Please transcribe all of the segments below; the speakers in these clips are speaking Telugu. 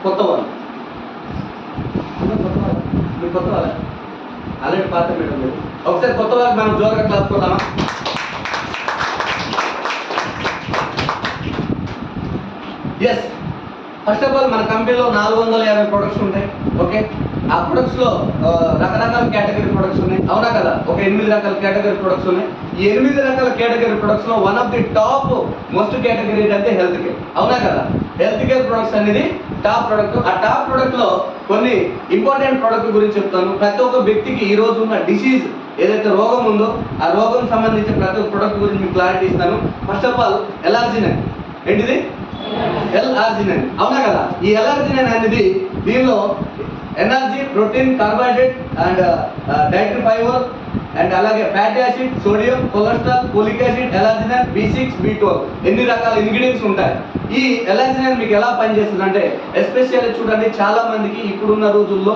కొత్త వాళ్ళు మీరు కొత్త వాళ్ళ ఆల్రెడీ పాత మేడం మీరు ఒకసారి కొత్త వాళ్ళకి మనం జోరుగా క్లాస్ కొడదామా? ఎస్, ఫస్ట్ ఆఫ్ ఆల్ మన కంపెనీలో 450 ప్రొడక్ట్స్ ఉంటాయి. ఓకే, ఆ ప్రొడక్ట్స్ లో రకరకాల కేటగిరీ ప్రొడక్ట్స్ ఉన్నాయి, అవునా కదా? ఒక 8 రకాల కేటగిరీ ప్రొడక్ట్స్ ఉన్నాయి. ఈ 8 రకాల కేటగిరీ ప్రొడక్ట్స్ లో one of the top most category అంటే హెల్త్ కేర్, అవునా కదా? హెల్త్ కేర్ ప్రొడక్ట్స్ అనేది టాప్ ప్రొడక్ట్. ఆ టాప్ ప్రొడక్ట్ లో కొన్ని ఇంపార్టెంట్ ప్రొడక్ట్ గురించి చెప్తాను. ప్రతి ఒక్క వ్యక్తికి ఈ రోజు ఉన్న డిసీజ్ ఏదైతే రోగం ఉందో ఆ రోగం సంబంధించిన ప్రతి ఒక్క ప్రొడక్ట్ గురించి మీకు క్లారిటీ ఇస్తాను. First of all L arginine. ఏంటిది? ఎల్-ఆర్జినైన్, అవునా కదా? ఈ ఎల్-ఆర్జినైన్ అనేది దీనిలో energy, protein, carbohydrate and dietary fibre and అలాగే fatty acid, sodium, cholesterol, folic acid, L arginine, B6, B12 ఎన్ని రకాల ఇంగ్రీడియంట్స్ ఉంటాయి. ఈ ఎలార్జినైన్ మీకు ఎలా పనిచేస్తుంది అంటే ఎస్పెషల్లీ చూడండి, చాలా మందికి ఇప్పుడున్న రోజుల్లో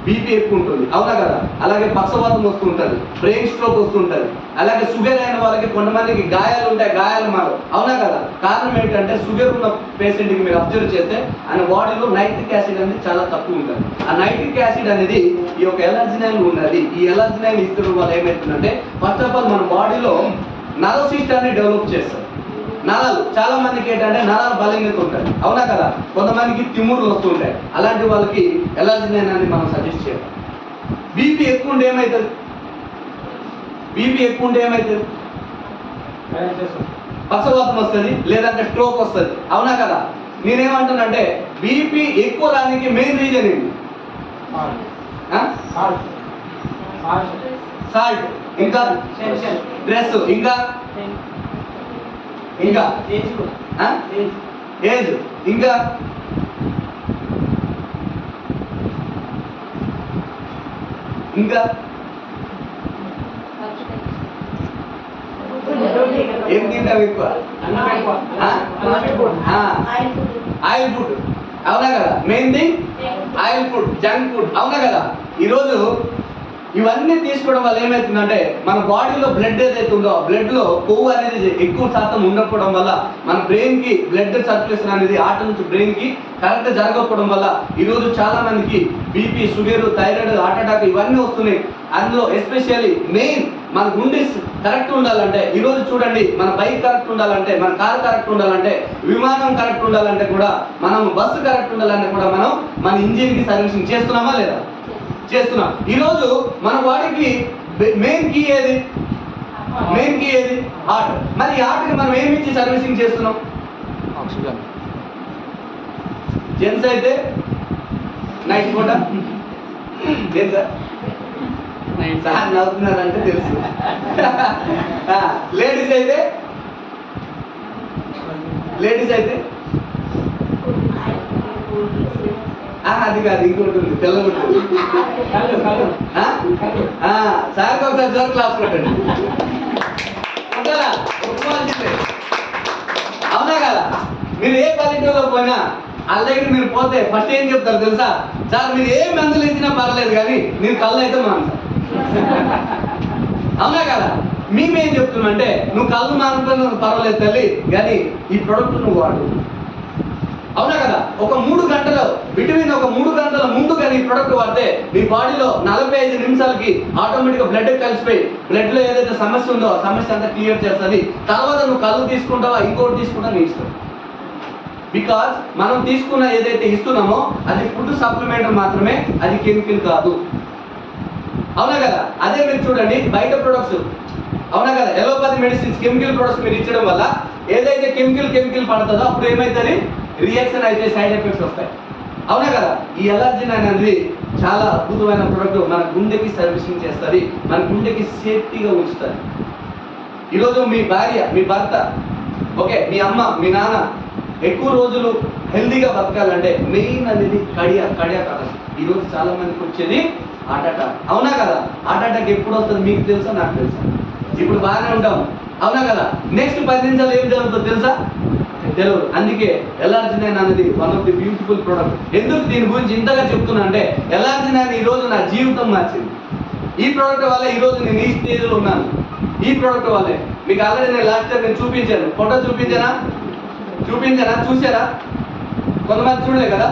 బీపీ ఎక్కువ ఉంటుంది, అవునా కదా? అలాగే పక్షవాతం వస్తుంటుంది, బ్రెయిన్ స్ట్రోక్ వస్తుంటుంది, అలాగే షుగర్ అయిన వాళ్ళకి కొంతమందికి గాయాలు ఉంటాయి, గాయాలు మారు, అవునా కదా? కారణం ఏంటంటే షుగర్ ఉన్న పేషెంట్కి మీరు అబ్జర్వ్ చేస్తే ఆయన బాడీలో నైట్రిక్ యాసిడ్ అనేది చాలా తక్కువ ఉంటుంది. ఆ నైట్రిక్ యాసిడ్ అనేది ఈ యొక్క ఎలర్జినైన్ ఉన్నది. ఈ ఎలర్జినైన్ ఇస్తున్న వల్ల ఏమవుతుందంటే ఫస్ట్ ఆఫ్ ఆల్ మన బాడీలో నర్వ్ సిస్టమ్ని డెవలప్ చేస్తారు. నరాలు చాలా మందికి ఏంటంటే నరాలు బలహీనత ఉంటుంది, అవునా కదా? కొంతమందికి తిమ్మురులు వస్తుంటాయి, అలాంటి వాళ్ళకి ఎలర్జినైన్ అని మనం సజెస్ట్ చేయాలి. బీపీ ఎక్కువ ఉంటే ఏమవుతుంది? బీపీ ఎక్కువ ఉంటే ఏమవుతుంది? పక్షవాతం వస్తుంది, లేదంటే స్ట్రోక్ వస్తుంది, అవునా కదా? నేనేమంటున్నానంటే బీపీ ఎక్కువ రానికి మెయిన్ రీజన్ ఏంటి? సాల్ట్, ఇంకా స్ట్రెస్, ఇంకా ఇంకా ఏజ్, ఇంకా ఇంకా ఏం తింటావు ఎక్కువ? ఆయిల్ ఫుడ్, అవునా కదా? Main thing oil food, junk food, అవునా కదా? ఈరోజు ఇవన్నీ తీసుకోవడం వల్ల ఏమవుతుందంటే మన బాడీలో బ్లడ్ ఏదైతే ఉందో ఆ బ్లడ్ లో కొవ్వు అనేది ఎక్కువ శాతం ఉండకపోవడం వల్ల మన బ్రెయిన్ కి బ్లడ్ సర్క్యులేషన్ అనేది ఆట నుంచి బ్రెయిన్ కి కరెక్ట్ జరగకపోవడం వల్ల ఈరోజు చాలా మందికి BP, sugar, thyroid, heart attack ఇవన్నీ వస్తున్నాయి. అందులో ఎస్పెషల్లీ మెయిన్ మన గుండె కరెక్ట్ ఉండాలంటే, ఈరోజు చూడండి, మన బైక్ కరెక్ట్ ఉండాలంటే, మన కార్ కరెక్ట్ ఉండాలంటే, విమానం కరెక్ట్ ఉండాలంటే కూడా, మనం బస్సు కరెక్ట్ ఉండాలంటే కూడా మనం మన ఇంజిన్ కి సర్వీసింగ్ చేస్తున్నామా లేదా? చేస్తున్నాం. ఈరోజు మన బాడీకి మెయిన్ కీ ఏది? మెయిన్ కీ ఏది? హార్ట్. మరి ఈ హార్ట్కి మనం ఏమి ఇచ్చి సర్వీసింగ్ చేస్తున్నాం? ఆక్సిజన్. జెంట్స్ అయితే నైట్ పూట సార్ నవ్వుతున్నారంటే తెలుసు. లేడీస్ అయితే అది కాదు, ఇంకోటి ఉంది, తెల్లగుంటుంది. సార్కి ఒకసారి జ్వర క్లాస్ పెట్టండి, అవునా కదా? మీరు ఏ పల్లెటూరులో పోయినా వాళ్ళ దగ్గర మీరు పోతే ఫస్ట్ ఏం చెప్తారు తెలుసా? సార్ మీరు ఏ మందులు ఇచ్చినా పర్లేదు కానీ మీరు కళ్ళు అయితే మానసారు, అవునా కదా? మేమేం చెప్తున్నామంటే నువ్వు కళ్ళు మానుకున్న పర్వాలేదు తల్లి, కానీ ఈ ప్రొడక్ట్ నువ్వు వాడు, అవునా కదా? ఒక 3 గంటలు బిట్వీన్ ఒక 3 గంటల ముందు కానీ ఈ ప్రొడక్ట్ వాడితే మీ బాడీలో 45 నిమిషాలకి ఆటోమేటిక్గా బ్లడ్ కలిసిపోయి బ్లడ్ లో ఏదైతే సమస్య ఉందో ఆ సమస్య అంతా క్లియర్ చేస్తుంది. తర్వాత నువ్వు కళ్ళు తీసుకుంటావా ఇంకోటి తీసుకుంటా నీ ఇష్టం. బికాజ్ మనం తీసుకున్న ఏదైతే ఇస్తున్నామో అది ఫుడ్ సప్లిమెంట్ మాత్రమే, అది కెమికల్ కాదు, అవునా కదా? అదే మీరు చూడండి బయట ప్రొడక్ట్స్, అవునా కదా? ఎలోపతి మెడిసిన్స్ కెమికల్ ప్రొడక్ట్స్ మీరు ఇచ్చడం వల్ల ఏదైతే కెమికల్ పడుతుందో అప్పుడు ఏమవుతుంది? రియాక్షన్ అయితే సైడ్ ఎఫెక్ట్స్ వస్తాయి, అవునా కదా? ఈ ఎలర్జినైన్ అనేది చాలా అద్భుతమైన ప్రొడక్ట్. మన గుండెకి సర్వీసింగ్ చేస్తుంది, మన గుండెకి సేఫ్టీగా ఉంచుతుంది. ఈరోజు మీ భార్య, మీ భర్త, ఓకే, మీ అమ్మ, మీ నాన్న ఎక్కువ రోజులు హెల్దీగా బతకాలంటే మెయిన్ అనేది కడియాక్ ఆహారం. ఈరోజు చాలా మందికి వచ్చేది హార్ట్ అటాక్, అవునా కదా? హార్ట్ అటాక్ ఎప్పుడు వస్తుంది మీకు తెలుసా? నాకు తెలుసా? ఇప్పుడు బాగానే ఉంటాం, అవునా కదా? నెక్స్ట్ 10 నిమిషాలు ఏం జరుగుతుందో తెలుసా? తెలియదు. అందుకే ఎలర్జినైన్ అనేది one of the beautiful product. ఎందుకు దీని గురించి ఇంతగా చెప్తున్నా అంటే ఎలర్జినైన్ ఈరోజు నా జీవితం మార్చింది. ఈ ప్రోడక్ట్ వల్ల ఈరోజు నేను ఈ స్టేజ్లో ఉన్నాను. ఈ ప్రోడక్ట్ వల్లే. మీకు ఆల్రెడీ నేను లాస్ట్ టైం నేను చూపించాను, ఫోటో చూపించానా? చూసారా? కొంతమంది చూడలే కదా?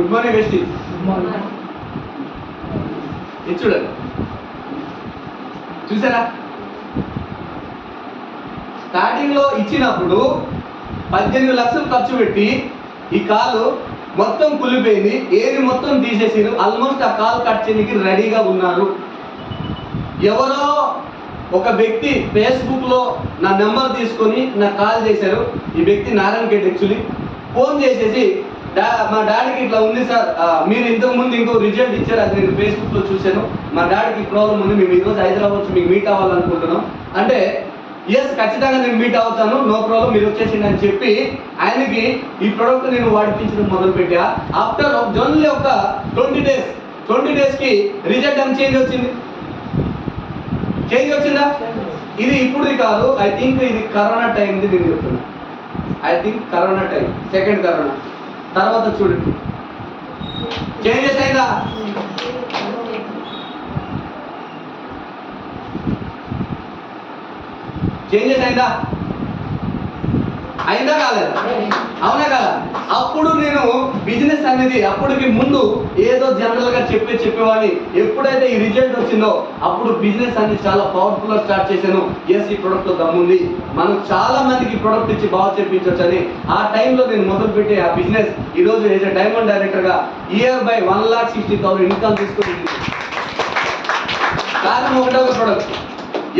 Good morning వెస్టీ. ఇది చూడండి, చూసారా? స్టార్టింగ్ లో ఇచ్చినప్పుడు 18 లక్షలు ఖర్చు పెట్టి ఈ కాలు మొత్తం కులిపోయింది, ఏది మొత్తం తీసేసారు, ఆల్మోస్ట్ ఆ కాలు కట్ చేయడానికి రెడీగా ఉన్నారు. ఎవరో ఒక వ్యక్తి ఫేస్బుక్ లో నా నెంబర్ తీసుకొని నాకు కాల్ చేశారు. ఈ వ్యక్తి నారాయణ గేట్ యాక్చువల్లీ ఫోన్ చేసేసి, మా డాడీకి ఇట్లా ఉంది సార్, మీరు ఇంతకుముందు ఇంకో రిజల్ట్ ఇచ్చారు, అది నేను ఫేస్బుక్ లో చూశాను, మా డాడీకి ప్రాబ్లం ఉంది, మేము ఈరోజు హైదరాబాద్ వచ్చి మీకు మీట్ అవ్వాలనుకుంటున్నాం అంటే, ఎస్ ఖచ్చితంగా నేను మీట్ అవుతాను, నో ప్రాబ్లం, మీరు వచ్చేసింది అని చెప్పి ఆయనకి ఈ ప్రోడక్ట్ నేను వాడిపించడం మొదలుపెట్టా. ఆఫ్టర్ ఓన్లీ ఒక 20 డేస్కి రిజల్ట్ అని చేంజ్ వచ్చిందా? ఇది ఇప్పుడుది కాదు, ఐ థింక్ ఇది కరోనా టైంది నేను చెప్తున్నా. I think corona time, second corona తర్వాత చూడండి చేంజెస్ అయిందా? చేంజెస్ అయిందా కాలేదా? అవునా కదా? అప్పుడు నేను బిజినెస్ అనేది అప్పటికి ముందు ఏదో జనరల్ గా చెప్పేవాడిని. ఎప్పుడైతే ఈ రిజల్ట్ వచ్చిందో అప్పుడు బిజినెస్ అనేది చాలా పవర్ఫుల్ గా స్టార్ట్ చేశాను. ఎస్, ఈ ప్రొడక్ట్ లో దమ్ముంది, మనం చాలా మందికి ప్రొడక్ట్ ఇచ్చి బాగా చెప్పించవచ్చు అని ఆ టైంలో నేను మొదలుపెట్టి ఆ బిజినెస్ ఈరోజు ఏజ్ డైమండ్ డైరెక్టర్ గా ఇయర్ బై 1,60,000 ఇన్కమ్ తీసుకుంటుంది. కారణం ఒకటే, ఒక ప్రొడక్ట్.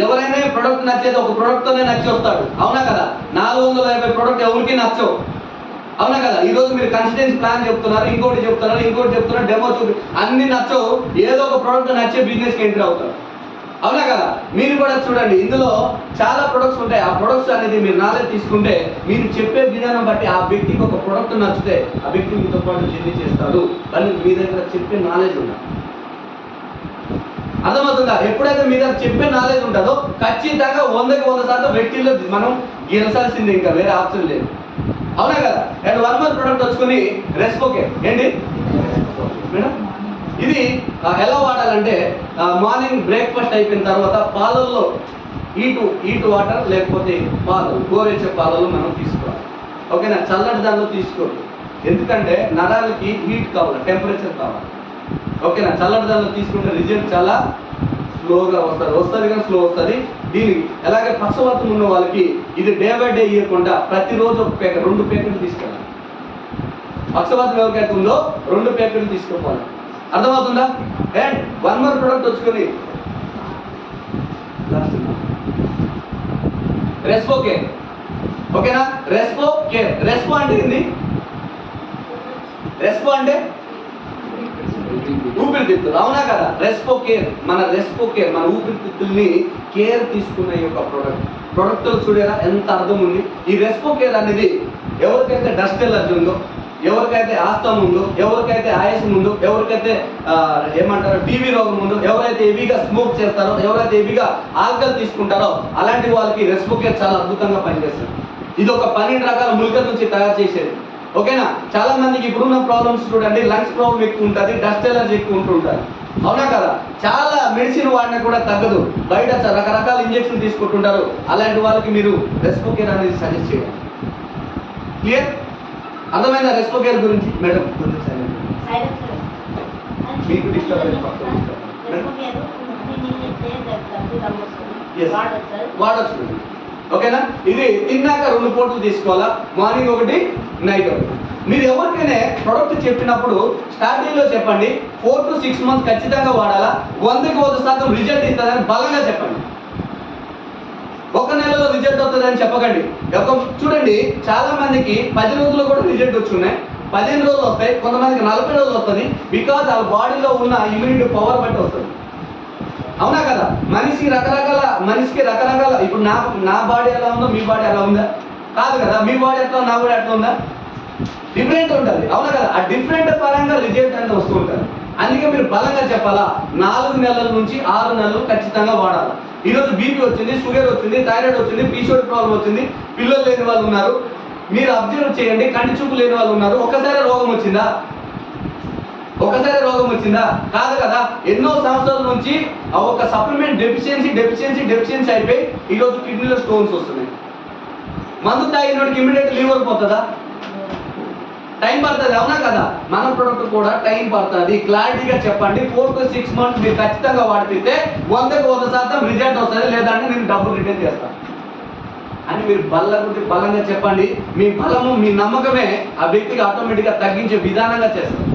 ఎవరైనా ప్రొడక్ట్ నచ్చేది ఒక ప్రొడక్ట్తోనే నచ్చి వస్తాడు, అవునా కదా? 450 ప్రొడక్ట్ ఎవరికి నచ్చవు, అవునా కదా? ఈరోజు మీరు కన్సిస్టెన్సీ ప్లాన్ చెప్తున్నారు, ఇంకోటి చెప్తున్నారు, డెమో చూపి అన్ని నచ్చవు, ఏదో ఒక ప్రొడక్ట్ నచ్చే బిజినెస్కి ఎంట్రీ అవుతారు, అవునా కదా? మీరు కూడా చూడండి, ఇందులో చాలా ప్రొడక్ట్స్ ఉంటాయి. ఆ ప్రొడక్ట్స్ అనేది మీరు నాలెడ్జ్ తీసుకుంటే, మీరు చెప్పే విధానం బట్టి ఆ వ్యక్తికి ఒక ప్రొడక్ట్ నచ్చితే ఆ వ్యక్తి మీతో పాటు జర్నీ చేస్తారు. కానీ మీ దగ్గర చెప్పే నాలెడ్జ్ ఉండాలి, అర్థమవుతుందా? ఎప్పుడైతే మీ దగ్గర చెప్పే నాలెడ్జ్ ఉంటుందో ఖచ్చితంగా 100% వ్యక్తిలో మనం గెలిచాల్సిందే, ఇంకా వేరే ఆప్షన్ లేదు, అవునా కదా? అండ్ వన్ మోర్ ప్రొడక్ట్ వచ్చుకొని రెస్పోకే. ఏంటి మేడం? ఇది ఎలా వాడాలంటే, మార్నింగ్ బ్రేక్ఫాస్ట్ అయిపోయిన తర్వాత పాలల్లో హీట్ వాటర్ లేకపోతే పాలు, గోరెచ్చే పాలలో మనం తీసుకోవాలి, ఓకేనా? చల్లటి దానిలో తీసుకోవాలి, ఎందుకంటే నరాలకి హీట్ కావాలి, టెంపరేచర్ కావాలి, ఓకేనా? చల్లటి దానిలో తీసుకుంటే రిజల్ట్ చాలా స్లోగా వస్తుంది కానీ స్లో వస్తుంది. దీనికి ఎలాగే పక్షవాతం ఉన్న వాళ్ళకి ఇది డే బై డే ఇవ్వకుండా ప్రతిరోజు ఒక ప్యాకెట్ 2 ప్యాకెట్లు తీసుకెళ్ళాలి. పక్షవాతం ఎవరికైతే ఉందో 2 ప్యాకెట్లు తీసుకోవాలి, అర్థమవుతుందా? అండ్ వన్ మోర్ ప్రొడక్ట్ వచ్చుకొని రెస్పో కేర్, ఓకేనా? Respo care. రెస్పో అంటే ఏంది? రెస్పో అంటే ఊపిరితిత్తులు, అవునా కదా? రెస్పో కేర్, మన ఊపిరితిత్తుల్ని కేర్ తీసుకునే యొక్క ప్రొడక్ట్ చూడేరా ఎంత అర్థం ఉంది. ఈ రెస్పో కేర్ అనేది ఎవరికైతే డస్ట్ ఎలర్జీ ఉందో, ఎవరికైతే ఆస్తమా ఉందో, ఎవరికైతే ఆయాసం ఉందో, ఎవరికైతే ఏమంటారు టీవీ రోగం ఉందో, ఎవరైతే హెవీగా స్మోక్ చేస్తారో, ఎవరైతే హెవీగా ఆల్కహాల్ తీసుకుంటారో అలాంటి వాళ్ళకి రెస్పో కేర్ చాలా అద్భుతంగా పనిచేస్తుంది. ఇది ఒక 12 రకాల మూలికల నుంచి తయారు చేసేది, ఓకేనా? చాలా మందికి ఇప్పుడున్న ప్రాబ్లమ్స్ చూడండి, లంగ్స్ ప్రాబ్లం ఎక్కువ ఉంటుంది, డస్ట్ ఎలర్జీ ఎక్కువ ఉంటుంటుంది, అవునా కదా? చాలా మెడిసిన్ వాడినా కూడా తగ్గదు, బయట రకరకాల ఇంజెక్షన్ తీసుకుంటుంటారు. అలాంటి వాళ్ళకి మీరు రెస్పో కేర్ అనేది సజెస్ట్ చేయాలి. క్లియర్? అర్థమైందా రెస్పో కేర్ గురించి? మేడం మీకు డిస్టర్బ్ వాడచ్చు, ఓకేనా? ఇది తిన్నాక 2 పూటలు తీసుకోవాలా, మార్నింగ్ ఒకటి, నైట్ ఒకటి. మీరు ఎవరికైనా ప్రొడక్ట్ చెప్పినప్పుడు స్టార్టింగ్లో చెప్పండి 4 to 6 months ఖచ్చితంగా వాడాలా, 100% రిజల్ట్ ఇస్తుందని బలంగా చెప్పండి. 1 నెలలో రిజల్ట్ వస్తుందని చెప్పకండి. చూడండి, చాలా మందికి 10 రోజుల్లో కూడా రిజల్ట్ వచ్చున్నాయి, 15 రోజులు వస్తాయి, కొంతమందికి 40 రోజులు వస్తుంది. బికాజ్ వాళ్ళ బాడీలో ఉన్న ఇమ్యూనిటీ పవర్ బట్టి వస్తుంది, అవునా కదా? మనిషికి రకరకాల ఇప్పుడు నా బాడీ ఎలా ఉందో మీ బాడీ ఎలా ఉందా? కాదు కదా? మీ బాడీ ఎట్లా, నా బాడీ ఎట్లా ఉందా? డిఫరెంట్ ఉంటుంది, అవునా కదా? ఆ డిఫరెంట్ పరంగా రిజల్ట్ అనేది వస్తూ ఉంటుంది. అందుకే మీరు బలంగా చెప్పాలా, 4 నెలల నుంచి 6 నెలలు ఖచ్చితంగా వాడాలి. ఈరోజు బీపీ వచ్చింది, షుగర్ వచ్చింది, థైరాయిడ్ వచ్చింది, పీసీఓడి ప్రాబ్లం వచ్చింది, పిల్లలు లేని వాళ్ళు ఉన్నారు, మీరు అబ్జర్వ్ చేయండి, కంటి చూపు లేని వాళ్ళు ఉన్నారు. ఒకసారి రోగం వచ్చిందా? కాదు కదా? ఎన్నో సంవత్సరాల నుంచి ఆ ఒక సప్లిమెంట్ డెఫిషియన్సీ అయిపోయి ఈరోజు కిడ్నీలో స్టోన్స్ వస్తున్నాయి. మందు తాగినోడికి ఇమ్మీడియట్ లివర్ పోతుందా? టైం పడుతుంది, అవునా కదా? మన ప్రొడక్ట్ కూడా టైం పడుతుంది. క్లారిటీగా చెప్పండి. 4 to 6 months మీరు ఖచ్చితంగా వాడితే 100% రిజల్ట్ వస్తుంది, లేదంటే నేను డబ్బులు రిటర్న్ చేస్తాను అని మీరు బలంగా చెప్పండి. మీ బలము, మీ నమ్మకమే ఆ వ్యక్తికి ఆటోమేటిక్గా తగ్గించే విధానంగా చేస్తారు.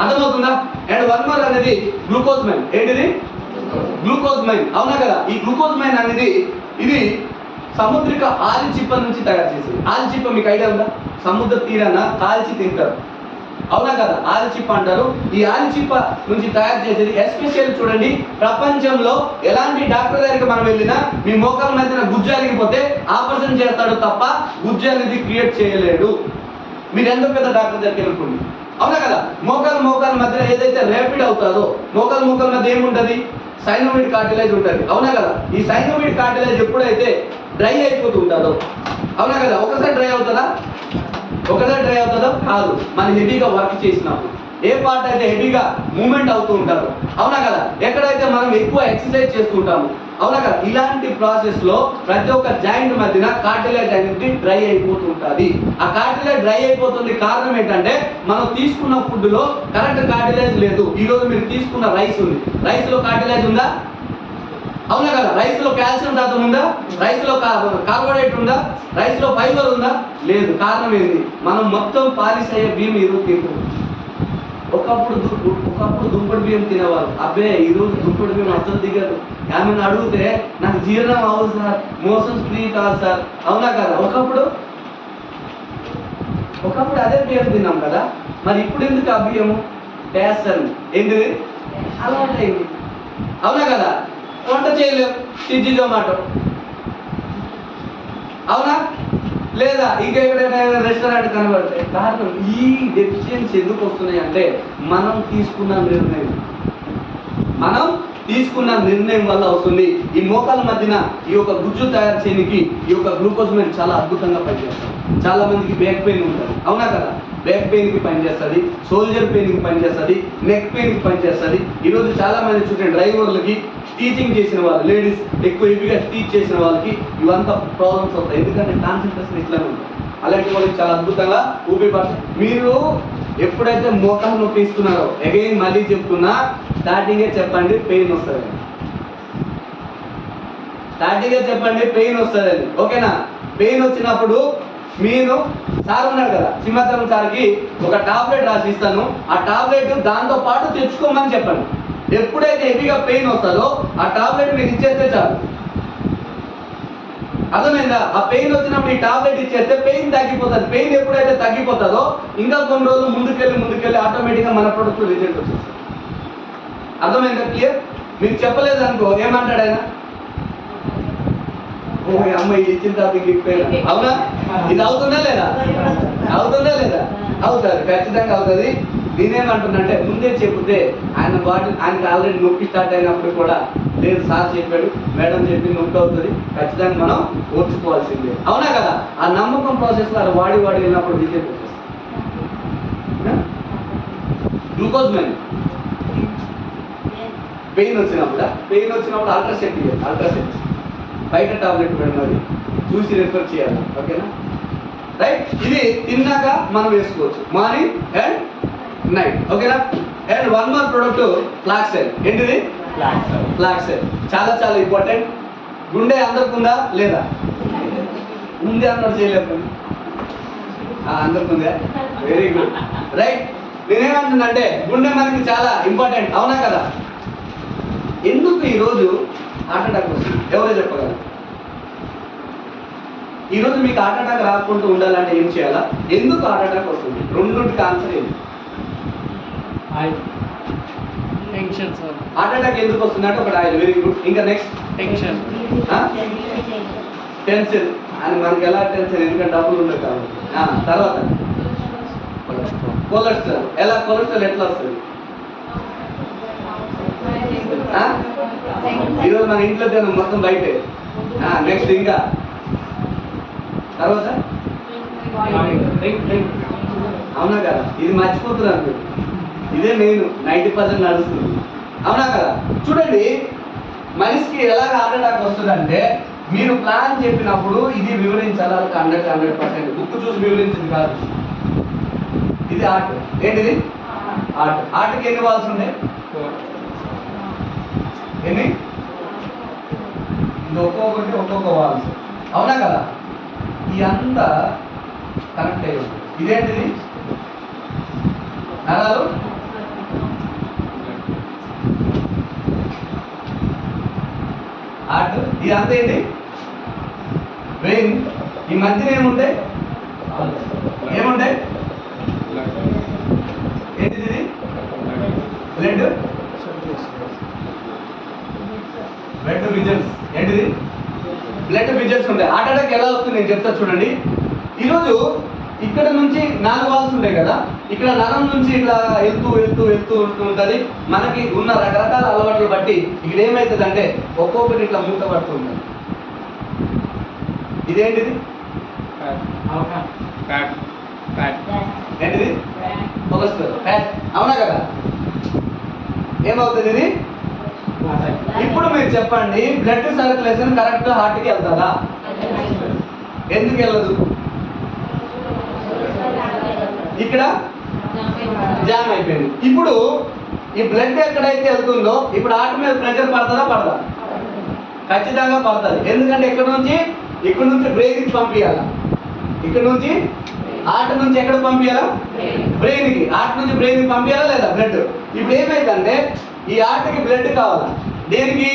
అర్థమవుతుందా? అండ్ 1 more అనేది గ్లూకోజ్ మైన్. ఏంటిది? గ్లూకోజ్ మైన్, అవునా కదా? ఈ గ్లూకోజ్ మైన్ అనేది ఇది సముద్రిక ఆలిచిప్ప నుంచి తయారు చేసేది. ఆలిచిప్ప మీకు ఐడియా ఉందా? సముద్ర తీరాన కాల్చి తింటారు, అవునా కదా? ఆలిచిప్ప అంటారు. ఈ ఆలిచిప్ప నుంచి తయారు చేసేది. ఎస్పెషల్ చూడండి, ప్రపంచంలో ఎలాంటి డాక్టర్ దగ్గరికి మనం వెళ్ళినా మీ మోకాల మధ్యన గుజ్జు అరిగిపోతే ఆపరేషన్ చేస్తాడు తప్ప గుజ్జు అనేది క్రియేట్ చేయలేడు. మీరు ఎంత పెద్ద డాక్టర్ దగ్గరికి వెళ్ళుకోండి, అవునా కదా? మోకాల మధ్య ఏదైతే ర్యాపిడ్ అవుతుందో, మోకాల మధ్య ఏముంటుంది? సైనోవిడ్ కార్టిలేజ్ ఉంటుంది, అవునా కదా? ఈ సైనోవిడ్ కార్టిలేజ్ ఎప్పుడైతే డ్రై అయిపోతూ ఉంటుందో, అవునా కదా? ఒకసారి డ్రై అవుతుందా కాదు. మనం హెవీగా వర్క్ చేసినప్పుడు ఏ పార్ట్ అయితే హెవీగా మూమెంట్ అవుతూ ఉంటారు, అవునా కదా? ఎక్కడైతే మనం ఎక్కువ ఎక్సర్సైజ్ చేస్తూ ఉంటాము, అవునా కదా? ఇలాంటి ప్రాసెస్ లో ప్రతి ఒక్క జాయింట్ మధ్యన కార్టిలేజ్ అనేది డ్రై అయిపోతూ ఉంటుంది. ఆ కార్టిలేజ్ డ్రై అయిపోతుంది కారణం ఏంటంటే మనం తీసుకున్న ఫుడ్ లో కరెక్ట్ కార్టిలేజ్ లేదు. ఈ రోజు మీరు తీసుకున్న రైస్ ఉంది, రైస్ లో కార్టిలేజ్ ఉందా? అవునా కదా? రైస్ లో కాల్షియం శాతం ఉందా? రైస్ లో కార్బోహైడ్రేట్ ఉందా? రైస్ లో ఫైబర్ ఉందా? లేదు. కారణం ఏంటి? మనం మొత్తం పాలిష్ అయ్యే బియ్యం ఈరోజు తింటున్నాం. ఒకప్పుడు దుప్పటి బియ్యం తినేవారు. అబ్బే ఈరోజు దుప్పటి బియ్యం అసలు దిగదు. ఆమెను అడిగితే నాకు జీర్ణం అవ్వదు సార్, మోషన్స్ ఫ్రీ కాదు సార్, అవునా కదా? ఒకప్పుడు అదే బియ్యం తిన్నాం కదా, మరి ఇప్పుడు ఎందుకు ఆ బియ్యము? టేస్ట్ అని ఏంటిది? అలవాటు అయింది, అవునా కదా? వంట చేయలేవు, స్విగ్గీ జొమాటో, అవునా? లేదా ఇంకెక్కడైనా రెస్టారెంట్ కనబడితే. కారణం ఈ డెఫిషియన్సీ ఎందుకు వస్తున్నాయి అంటే మనం తీసుకున్న నిర్ణయం వల్ల వస్తుంది. ఈ మోకాల మధ్యన ఈ యొక్క గుజ్జు తయారు చేయడానికి ఈ యొక్క గ్లూకోజ్ మైన్ చాలా అద్భుతంగా పనిచేస్తుంది. చాలా మందికి బ్యాక్ పెయిన్ ఉంటుంది, అవునా కదా? బ్యాక్ పెయిన్కి పనిచేస్తుంది, షోల్డర్ పెయిన్కి పనిచేస్తుంది, నెక్ పెయిన్కి పనిచేస్తుంది. ఈరోజు చాలా మంది చూడండి, డ్రైవర్లకి, టీచింగ్ చేసిన వాళ్ళు, లేడీస్ ఎక్కువ హెవీగా టీచ్ చేసిన వాళ్ళకి ఇవంతా ప్రాబ్లమ్స్ వస్తాయి. ఎందుకంటే కాన్సన్ట్రేషన్ ఇట్లానే ఉంటుంది. అలాంటి వాళ్ళకి చాలా అద్భుతంగా ఉపయోగపడుతుంది. మీరు ఎప్పుడైతే మోకాలు నొప్పి ఇస్తున్నారో, అగైన్ మళ్ళీ చెప్తున్నా, స్టార్టింగే చెప్పండి పెయిన్ వస్తుంది. ఓకేనా? పెయిన్ వచ్చినప్పుడు మీరు సార్ ఉన్నారు కదా, సింహాచలం సార్కి ఒక టాబ్లెట్ రాసి ఇస్తాను. ఆ టాబ్లెట్ దాంతో పాటు తెచ్చుకోమని చెప్పండి. ఎప్పుడైతే హెవీగా పెయిన్ వస్తుందో ఆ టాబ్లెట్ మీరు ఇచ్చేస్తే చాలు. అర్థమైందా? ఆ పెయిన్ వచ్చినప్పుడు ఈ టాబ్లెట్ ఇచ్చేస్తే పెయిన్ తగ్గిపోతుంది. పెయిన్ ఎప్పుడైతే తగ్గిపోతుందో ఇంకా కొన్ని రోజులు ముందుకెళ్ళి ఆటోమేటిక్గా మన ప్రొడక్ట్ రిజల్ట్ వచ్చేస్తుంది. అర్థమైందా? క్లియర్? మీకు చెప్పలేదు అనుకో, ఏమంటాడు ఆయన? ఓ అమ్మాయి ఇచ్చిన తర్వాత పెయిన్, అవునా? ఇది అవుతుందా లేదా? అవుతుంది, ఖచ్చితంగా అవుతుంది. నేనేమంటున్నంటే ముందే చెప్తే ఆయనకి ఆల్రెడీ నొప్పి స్టార్ట్ అయినప్పుడు కూడా లేదు సార్ చెప్పాడు, మేడం చెప్పి నొప్పి అవుతుంది, ఖచ్చితంగా మనం ఓర్చుకోవాల్సిందే, అవునా కదా? ఆ నమ్మకం ప్రాసెస్ లో వాడి వెళ్ళినప్పుడు రిజల్ట్ వచ్చేస్తుంది. గ్లూకోజ్ మైన్ పెయిన్ వచ్చినప్పుడు అల్ట్రాసెట్ బయట టాబ్లెట్ పెడమది చూసి రెఫర్ చేయాలి, ఓకేనా? రైట్? ఇది తిన్నాక మనం వేసుకోవచ్చు, మార్నింగ్ అండ్ నైట్, ఓకేనా? And 1 more product, Flaxel. ఏంటిది? ఫ్లాక్సెల్ చాలా చాలా ఇంపార్టెంట్. గుండె అందరికి ఉందా లేదా? ఉంది అన్నట్టు చేయలేదు, అందరికి ఉందా? Very good, right? నేనేమంటున్నానంటే గుండె మనకి చాలా ఇంపార్టెంట్, అవునా కదా? ఎందుకు ఈరోజు హార్ట్ అటాక్ వస్తుంది? ఎవరో చెప్పగలరు? ఈరోజు మీకు హార్ట్ అటాక్ రాకుండా ఉండాలంటే ఏం చేయాలా? ఎందుకు హార్ట్ అటాక్ వస్తుంది? రెండుకి ఆన్సర్ ఏంటి? హార్ట్ అటాక్ ఎందుకు వస్తుంది అంటే ఒకటి ఆయిల్, వెరీ గుడ్. ఇంకా నెక్స్ట్ టెన్షన్ అని మనకి ఎలా టెన్షన్? ఎందుకంటే డబ్బులు ఉండదు కాబట్టి. తర్వాత కొలెస్ట్రాల్. కొలెస్ట్రాల్ ఎట్లా వస్తుంది? ఈరోజు మన ఇంట్లో తిన మొత్తం బయటే. నెక్స్ట్ ఇంకా తర్వాత అవునా కదా? ఇది మర్చిపోతున్నారు మీరు. ఇదే మెయిన్ 90% నడుస్తుంది, అవునా కదా? చూడండి, మనిషికి ఎలా హార్ట్ అటాక్ వస్తుందంటే మీరు ప్లాన్ చెప్పినప్పుడు ఇది వివరించాలి. 100% బుక్ చూసి వివరించింది కాదు. ఇది హార్ట్. ఏంటిది? హార్ట్. హార్ట్కి ఎన్ని వాల్స్ ఉంటాయి? ఎన్ని? ఇది ఒక్కొక్కటి ఒక్కొక్క వాల్స్. అవునా కదా? ఇదంతా కనెక్ట్ అయ్యి ఉంది. ఇదేంటిది? నరాలు. హార్ట్. ఇదంతా ఏంటి? బ్రెయిన్. ఈ మధ్యన ఏముంటాయి? ఏముంటాయి? ఏంటిది? ఇది బ్లడ్. Blood visions. ఏంటిది? బ్లడ్ విజన్స్ ఉంటాయి. హార్ట్ అటాక్ ఎలా వస్తుంది నేను చెప్తా చూడండి. ఈరోజు ఇక్కడ నుంచి 4 వాల్స్ ఉంటాయి కదా, ఇక్కడ నరం నుంచి ఇట్లా వెళ్తూ ఉంటుంది. మనకి ఉన్న రకరకాల అలవాట్లు బట్టి ఇక్కడ ఏమవుతుంది అంటే ఒక్కొక్కటి ఇట్లా మూత పడుతూ ఉంటుంది. ఇదేంటిది? ఏంటిది? Cholesterol, fat. అవునా కదా? ఏమవుతుంది ఇది? ఇప్పుడు మీరు చెప్పండి, బ్లడ్ సర్క్యులేషన్ కరెక్ట్ హార్ట్కి వెళ్తుందా? ఎందుకు వెళ్ళదు? ఇక్కడ జామ్ అయిపోయింది. ఇప్పుడు ఈ బ్లడ్ ఎక్కడైతే వెళ్తుందో ఇప్పుడు హార్ట్ మీద ప్రెషర్ పడుతుందా? పడదా? ఖచ్చితంగా పడుతుంది. ఎందుకంటే ఇక్కడ నుంచి బ్రెయిన్కి పంపించాలా. ఇక్కడ నుంచి హార్ట్ నుంచి ఎక్కడ పంపించాలా? బ్రెయిన్కి. హార్ట్ నుంచి బ్రెయిన్కి పంపించాలా లేదా బ్లడ్? ఇప్పుడు ఏమైందంటే ఈ హార్ట్కి బ్లడ్ కావాలా? దేనికి?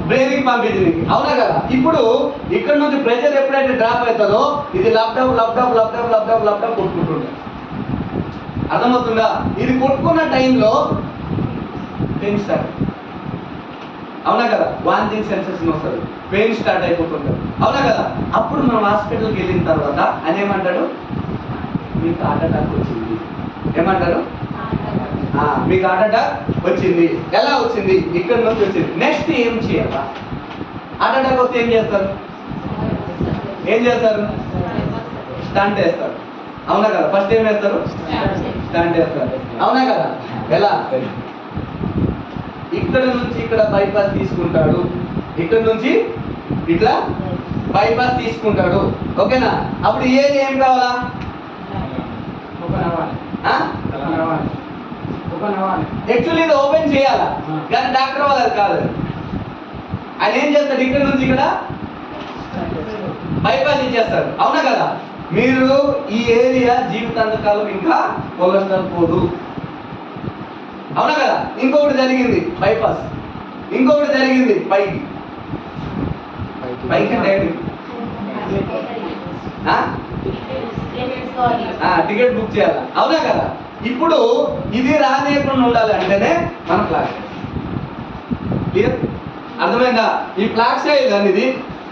బ్రెయిన్కి పంపించడానికి. అవునా కదా? ఇప్పుడు ఇక్కడ నుంచి ప్రెషర్ ఎప్పుడైతే డ్రాప్ అవుతుందో ఇది లబ్డప్ కొట్టుకుంటుంది. అర్థమవుతుందా? ఇది కొట్టుకున్న టైంలో పెయిన్ స్టార్ట్. అవునా కదా? వాంతింగ్ సెన్సేషన్ వస్తుంది, పెయిన్ స్టార్ట్ అయిపోతుంటుంది. అవునా కదా? అప్పుడు మనం హాస్పిటల్కి వెళ్ళిన తర్వాత ఆయన ఏమంటాడు? మీకు హార్ట్ అటాక్ వచ్చింది. ఏమంటారు? మీకు హార్ట్ అటాక్ వచ్చింది. ఎలా వచ్చింది? ఇక్కడ నుంచి వచ్చింది. నెక్స్ట్ ఏం చేయాలా? హార్ట్ అటాక్ వస్తే ఏం చేస్తారు? స్టంట్ వేస్తారు. అవునా కదా? ఫస్ట్ ఏం వేస్తారు? స్టంట్ వేస్తారు. అవునా కదా? ఎలా? ఇక్కడ నుంచి ఇక్కడ బైపాస్ తీసుకుంటాడు, ఇక్కడ నుంచి ఇట్లా బైపాస్ తీసుకుంటాడు. ఓకేనా? అప్పుడు ఏం కావాలా? యాక్చువల్లీ ఇది ఓపెన్ చేయాలా, కానీ డాక్టర్ వాళ్ళు అది కాదు. ఆయన ఏం చేస్తాడు? ఇక్కడ నుంచి ఇక్కడ బైపాస్ ఇచ్చేస్తాడు. అవునా కదా? మీరు ఈ ఏరియా జీవితాంతకాలం ఇంకా కొలెస్ట్రాల్ పోదు. అవునా కదా? ఇంకొకటి జరిగింది బైపాస్, ఇంకొకటి జరిగింది పైకి టికెట్ బుక్ చేయాలి. అవునా కదా? ఇప్పుడు ఇది రానియకుండా ఉండాలి అంటేనే మన ఫ్లాగ్. క్లియర్? అర్థమైందా? ఈ ఫ్లాగ్ సైల్ అనేది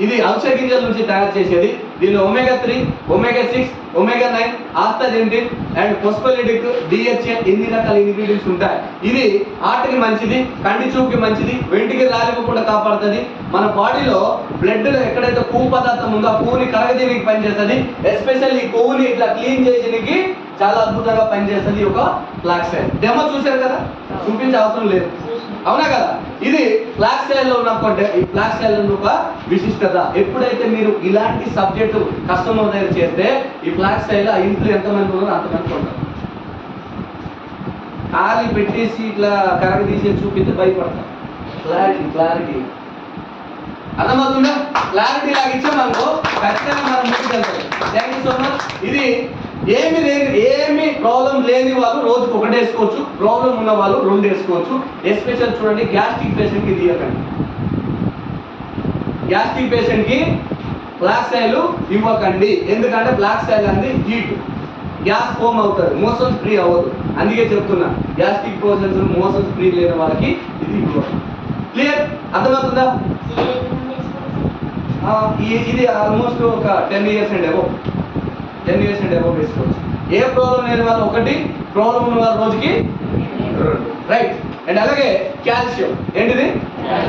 ఇది అవిసె గింజల నుంచి తయారు చేసేది. దీనిలో omega-3, omega-6, omega-9, ఆస్తాజెంటిన్ and phospholipid, DHA ఎన్ని రకాల ఇంగ్రీడియంట్స్ ఉంటాయి. ఇది హార్ట్కి మంచిది, కంటి చూపుకి మంచిది, వెంటికి రాలిపోకుండా కాపాడుతుంది. మన బాడీలో బ్లడ్లో ఎక్కడైతే కొవ్వు పదార్థం ఉందో ఆ కొవ్వుని కరగదీయడానికి పనిచేస్తుంది. ఎస్పెషల్లీ ఈ కొవ్వుని ఇట్లా క్లీన్ చేసేందుకు చాలా అద్భుతంగా పనిచేస్తుంది ఒక ఫ్లాగ్ సైల్. డెమో చూశారు కదా? చూపించే అవసరం లేదు. అవునా కదా? ఇది ఫ్లాగ్ సైల్ లో ఉన్నప్పుడు ఈ ఫ్లాగ్ సైల్ ఒక విశిష్టత. ఎప్పుడైతే మీరు ఇలాంటి సబ్జెక్టు కస్టమర్ దగ్గర చేస్తే ఈ ఫ్లాగ్ సైల్ ఆ ఇంట్లో ఎంతమంది ఉన్నారో అంతమంది ఉంటారు. ఖాళీ పెట్టేసి ఇట్లా కరెక్ట్ తీసేసి చూపిస్తే భయపడతారు. క్లారిటీ అర్థమవుతుందా? క్లారిటీ లాగా ఇచ్చామనుకో ఖచ్చితంగా మనం ముందుకు వెళ్తాం. Thank you so much. ఇది ఏమి ప్రాబ్లం లేని వాళ్ళు రోజుకు 1 వేసుకోవచ్చు, ప్రాబ్లం ఉన్న వాళ్ళు 2 వేసుకోవచ్చు. ఎస్పెషల్ చూడండి, గ్యాస్ట్రిక్ పేషెంట్కి ఇది ఇవ్వకండి. గ్యాస్ట్రిక్ పేషెంట్కి ఫ్లాగ్ సైల్ ఇవ్వకండి. ఎందుకంటే ఫ్లాగ్ సైల్ అనేది హీట్, గ్యాస్ ఫోమ్ అవుతుంది, మోషన్స్ ఫ్రీ అవ్వదు. అందుకే చెప్తున్నా, గ్యాస్ట్రిక్ ప్రాబ్లమ్స్ మోషన్స్ ఫ్రీ లేని వాళ్ళకి ఇది ఇవ్వకండి. క్లియర్? అర్థమవుతుందా? ఇది ఆల్మోస్ట్ ఒక 10 years అండ్ అబౌవ్ వేసుకోవచ్చు. ఏ ప్రాబ్లం లేని వాళ్ళు 1, ప్రాబ్లం ఉన్న వాళ్ళు రోజుకి 2. రైట్. అండ్ అలాగే కాల్షియం. ఏంటిది?